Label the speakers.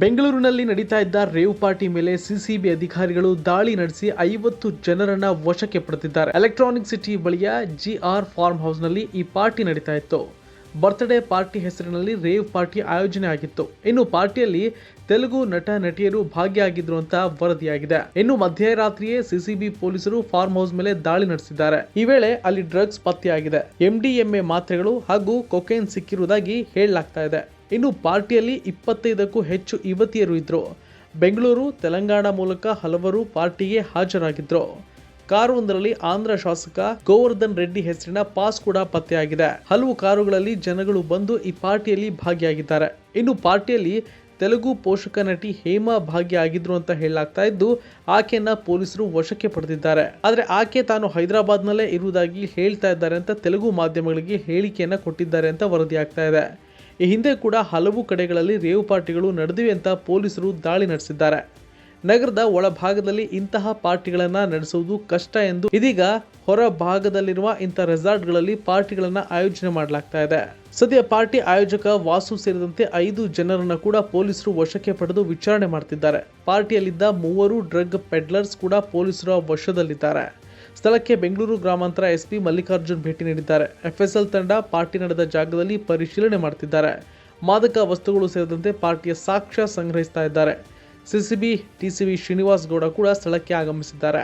Speaker 1: ಬೆಂಗಳೂರಿನಲ್ಲಿ ನಡೀತಾ ಇದ್ದ ರೇವ್ ಪಾರ್ಟಿ ಮೇಲೆ ಸಿಸಿಬಿ ಅಧಿಕಾರಿಗಳು ದಾಳಿ ನಡೆಸಿ 50 ಜನರನ್ನ ವಶಕ್ಕೆ ಪಡೆದಿದ್ದಾರೆ. ಎಲೆಕ್ಟ್ರಾನಿಕ್ ಸಿಟಿ ಬಳಿಯ ಜಿಆರ್ ಫಾರ್ಮ್ ಹೌಸ್ನಲ್ಲಿ ಈ ಪಾರ್ಟಿ ನಡೀತಾ ಇತ್ತು. ಬರ್ತ್ಡೇ ಪಾರ್ಟಿ ಹೆಸರಿನಲ್ಲಿ ರೇವ್ ಪಾರ್ಟಿ ಆಯೋಜನೆ ಆಗಿತ್ತು. ಇನ್ನು ಪಾರ್ಟಿಯಲ್ಲಿ ತೆಲುಗು ನಟ ನಟಿಯರು ಭಾಗಿಯಾಗಿದ್ರು ಅಂತ ವರದಿಯಾಗಿದೆ. ಇನ್ನು ಮಧ್ಯರಾತ್ರಿಯೇ ಸಿಸಿಬಿ ಪೊಲೀಸರು ಫಾರ್ಮ್ ಹೌಸ್ ಮೇಲೆ ದಾಳಿ ನಡೆಸಿದ್ದಾರೆ. ಈ ವೇಳೆ ಅಲ್ಲಿ ಡ್ರಗ್ಸ್ ಪತ್ತೆಯಾಗಿದೆ. MDMA ಮಾತ್ರೆಗಳು ಹಾಗೂ ಕೊಕೇನ್ ಸಿಕ್ಕಿರುವುದಾಗಿ ಹೇಳಲಾಗ್ತಾ ಇದೆ. ಇನ್ನು ಪಾರ್ಟಿಯಲ್ಲಿ 25ಕ್ಕೂ ಹೆಚ್ಚು ಯುವತಿಯರು ಇದ್ರು. ಬೆಂಗಳೂರು, ತೆಲಂಗಾಣ ಮೂಲಕ ಹಲವರು ಪಾರ್ಟಿಗೆ ಹಾಜರಾಗಿದ್ರು. ಕಾರೊಂದರಲ್ಲಿ ಆಂಧ್ರ ಶಾಸಕ ಗೋವರ್ಧನ್ ರೆಡ್ಡಿ ಹೆಸರಿನ ಪಾಸ್ ಕೂಡ ಪತ್ತೆಯಾಗಿದೆ. ಹಲವು ಕಾರುಗಳಲ್ಲಿ ಜನಗಳು ಬಂದು ಈ ಪಾರ್ಟಿಯಲ್ಲಿ ಭಾಗಿಯಾಗಿದ್ದಾರೆ. ಇನ್ನು ಪಾರ್ಟಿಯಲ್ಲಿ ತೆಲುಗು ಪೋಷಕ ನಟಿ ಹೇಮಾ ಭಾಗಿಯಾಗಿದ್ರು ಅಂತ ಹೇಳಲಾಗ್ತಾ ಇದ್ದು, ಆಕೆಯನ್ನ ಪೊಲೀಸರು ವಶಕ್ಕೆ ಪಡೆದಿದ್ದಾರೆ. ಆದ್ರೆ ಆಕೆ ತಾನು ಹೈದರಾಬಾದ್ನಲ್ಲೇ ಇರುವುದಾಗಿ ಹೇಳ್ತಾ ಇದ್ದಾರೆ ಅಂತ ತೆಲುಗು ಮಾಧ್ಯಮಗಳಿಗೆ ಹೇಳಿಕೆಯನ್ನ ಕೊಟ್ಟಿದ್ದಾರೆ ಅಂತ ವರದಿಯಾಗ್ತಾ ಇದೆ. ಈ ಹಿಂದೆ ಕೂಡ ಹಲವು ಕಡೆಗಳಲ್ಲಿ ರೇವ್ ಪಾರ್ಟಿಗಳು ನಡೆದಿವೆ ಅಂತ ಪೊಲೀಸರು ದಾಳಿ ನಡೆಸಿದ್ದಾರೆ. ನಗರದ ಒಳಭಾಗದಲ್ಲಿ ಇಂತಹ ಪಾರ್ಟಿಗಳನ್ನು ನಡೆಸುವುದು ಕಷ್ಟ ಎಂದು ಇದೀಗ ಹೊರ ಭಾಗದಲ್ಲಿರುವ ಇಂಥ ರೆಸಾರ್ಟ್ಗಳಲ್ಲಿ ಪಾರ್ಟಿಗಳನ್ನು ಆಯೋಜನೆ ಮಾಡಲಾಗ್ತಾ ಇದೆ. ಸದ್ಯ ಪಾರ್ಟಿ ಆಯೋಜಕ ವಾಸು ಸೇರಿದಂತೆ 5 ಜನರನ್ನ ಕೂಡ ಪೊಲೀಸರು ವಶಕ್ಕೆ ಪಡೆದು ವಿಚಾರಣೆ ಮಾಡ್ತಿದ್ದಾರೆ. ಪಾರ್ಟಿಯಲ್ಲಿದ್ದ 3 ಡ್ರಗ್ ಪೆಡ್ಲರ್ಸ್ ಕೂಡ ಪೊಲೀಸರ ವಶದಲ್ಲಿದ್ದಾರೆ. ಸ್ಥಳಕ್ಕೆ ಬೆಂಗಳೂರು ಗ್ರಾಮಾಂತರ SP ಮಲ್ಲಿಕಾರ್ಜುನ್ ಭೇಟಿ ನೀಡಿದ್ದಾರೆ. FSL ತಂಡ ಪಾರ್ಟಿ ನಡೆದ ಜಾಗದಲ್ಲಿ ಪರಿಶೀಲನೆ ಮಾಡ್ತಿದ್ದಾರೆ. ಮಾದಕ ವಸ್ತುಗಳು ಸೇರಿದಂತೆ ಪಾರ್ಟಿಯ ಸಾಕ್ಷ್ಯ ಸಂಗ್ರಹಿಸ್ತಾ ಇದ್ದಾರೆ. ಸಿಸಿಬಿ TCV ಶ್ರೀನಿವಾಸ್ ಗೌಡ ಕೂಡ ಸ್ಥಳಕ್ಕೆ ಆಗಮಿಸಿದ್ದಾರೆ.